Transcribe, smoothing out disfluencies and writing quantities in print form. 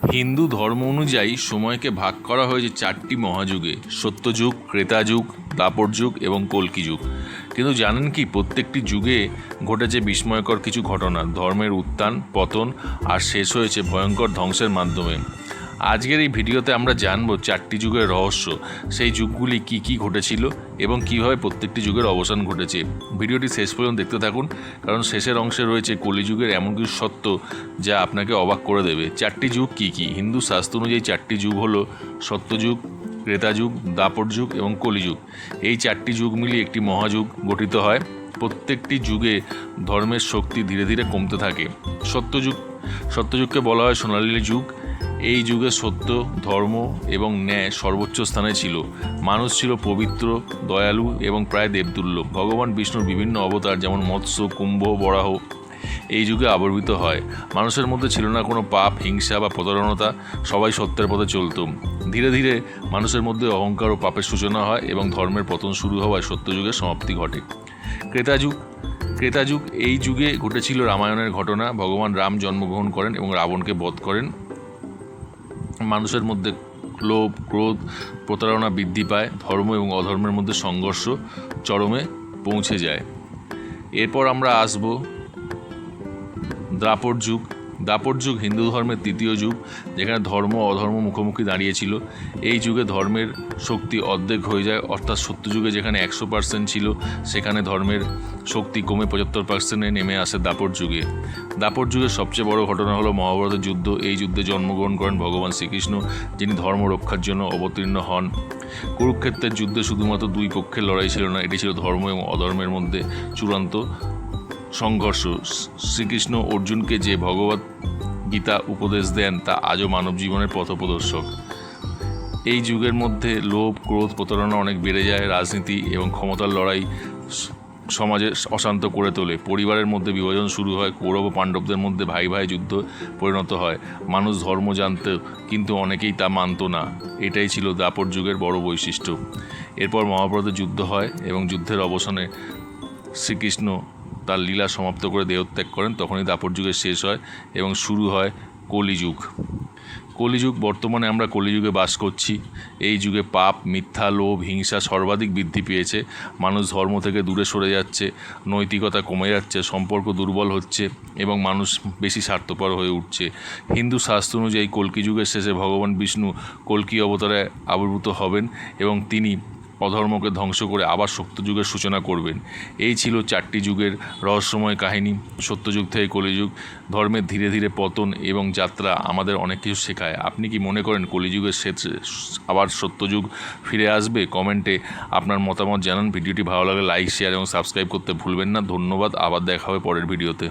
হিন্দু ধর্ম অনুযায়ী সময়কে ভাগ করা হয়েছে চারটি মহাযুগে: সত্যযুগ, ত্রেতা যুগ, দ্বাপর যুগ এবং কল্কি যুগ। কিন্তু জানেন কি, প্রত্যেকটি যুগে ঘটেছে বিস্ময়কর কিছু ঘটনা। ধর্মের উত্থান, পতন আর শেষ হয়েছে ভয়ঙ্কর ধ্বংসের মাধ্যমে। আজকের এই ভিডিওতে আমরা জানব চারটি যুগের রহস্য, সেই যুগগুলি কি কি ঘটেছিল এবং কিভাবে প্রত্যেকটি যুগের অবসান ঘটেছে। ভিডিওটি শেষ পর্যন্ত দেখতে থাকুন, কারণ শেষের অংশে রয়েছে কলিযুগের এমন কিছু সত্য যা আপনাকে অবাক করে দেবে। চারটি যুগ কি কি? হিন্দু শাস্ত্র অনুযায়ী চারটি যুগ হলো সত্যযুগ, ত্রেতা যুগ, দ্বাপর যুগ এবং কলিযুগ। এই চারটি যুগ মিলিয়ে একটি মহাযুগ গঠিত হয়। প্রত্যেকটি যুগে ধর্মের শক্তি ধীরে ধীরে কমতে থাকে। সত্যযুগকে বলা হয় সোনালী যুগ। এই যুগে সত্য, ধর্ম এবং ন্যায় সর্বোচ্চ স্থানে ছিল। মানুষ ছিল পবিত্র, দয়ালু এবং প্রায় দেবতুল্য। ভগবান বিষ্ণুর বিভিন্ন অবতার যেমন মৎস্য, কুম্ভ, বরাহ এই যুগে আবির্ভূত হয়। মানুষের মধ্যে ছিল না কোনো পাপ, হিংসা বা প্রতারণতা। সবাই সত্যের পথে চলত। ধীরে ধীরে মানুষের মধ্যে অহংকার ও পাপের সূচনা হয় এবং ধর্মের পতন শুরু হওয়ায় সত্যযুগের সমাপ্তি ঘটে। ত্রেতা যুগ এই যুগে ঘটেছিল রামায়ণের ঘটনা। ভগবান রাম জন্মগ্রহণ করেন এবং রাবণকে বধ করেন। মানুষের মধ্যে লোভ, ক্রোধ, প্রতারণা বৃদ্ধি পায়। ধর্ম এবং অধর্মের মধ্যে সংঘর্ষ চরমে পৌঁছে যায়। এরপর আমরা আসব দ্বাপর যুগ। দ্বাপর যুগ হিন্দু ধর্মের তৃতীয় যুগ, যেখানে ধর্ম ও অধর্ম মুখোমুখি দাঁড়িয়েছিল। এই যুগে ধর্মের শক্তি অর্ধেক হয়ে যায়, অর্থাৎ সত্যযুগে যেখানে 100% ছিল, সেখানে ধর্মের শক্তি কমে 75%-এ নেমে আসে দ্বাপর যুগে। দ্বাপর যুগের সবচেয়ে বড় ঘটনা হলো মহাভারতের যুদ্ধ। এই যুদ্ধে জন্মগ্রহণ করেন ভগবান শ্রীকৃষ্ণ, যিনি ধর্ম রক্ষার জন্য অবতীর্ণ হন। কুরুক্ষেত্রের যুদ্ধে শুধুমাত্র দুই পক্ষের লড়াই ছিল না, এটি ছিল ধর্ম এবং অধর্মের মধ্যে চূড়ান্ত সংঘর্ষ। শ্রীকৃষ্ণ অর্জুনকে যে ভগবত গীতা উপদেশ দেন তা আজও মানব জীবনের পথপ্রদর্শক। এই যুগের মধ্যে লোভ, ক্রোধ, প্রতারণা অনেক বেড়ে যায়। রাজনীতি এবং ক্ষমতার লড়াই সমাজে অশান্ত করে তোলে। পরিবারের মধ্যে বিভাজন শুরু হয়। কৌরব ও পাণ্ডবদের মধ্যে ভাই ভাই যুদ্ধ পরিণত হয়। মানুষ ধর্ম জানত, কিন্তু অনেকেই তা মানত না। এটাই ছিল দ্বাপর যুগের বড় বৈশিষ্ট্য। এরপর মহাভারতের যুদ্ধ হয় এবং যুদ্ধের অবসানে শ্রীকৃষ্ণ তার লীলা সমাপ্ত করে দেহত্যাগ করেন। তখনই দ্বাপর যুগের শেষ হয় এবং শুরু হয় কলিযুগ। বর্তমানে আমরা কলিযুগে বাস করছি। এই যুগে পাপ, মিথ্যা, লোভ, হিংসা সর্বাধিক বৃদ্ধি পেয়েছে। মানুষ ধর্ম থেকে দূরে সরে যাচ্ছে, নৈতিকতা কমে যাচ্ছে, সম্পর্ক দুর্বল হচ্ছে এবং মানুষ বেশি স্বার্থপর হয়ে উঠছে। হিন্দু শাস্ত্র অনুযায়ী কল্কি যুগের শেষে ভগবান বিষ্ণু কল্কি অবতারে আবির্ভূত হবেন এবং তিনি অধর্মকে ধ্বংস করে আবার সত্যযুগের সূচনা করবেন। এই ছিল চারটি যুগের রহস্যময় কাহিনী। সত্যযুগ থেকে কলিযুগ, ধর্মের ধীরে ধীরে পতন এবং যাত্রা আমাদের অনেক কিছু শেখায়। আপনি কি মনে করেন কলিযুগের শেষে আবার সত্যযুগ ফিরে আসবে? কমেন্টে আপনার মতামত জানান। ভিডিওটি ভালো লাগলে লাইক, শেয়ার এবং সাবস্ক্রাইব করতে ভুলবেন না। ধন্যবাদ। আবার দেখা হবে পরের ভিডিওতে।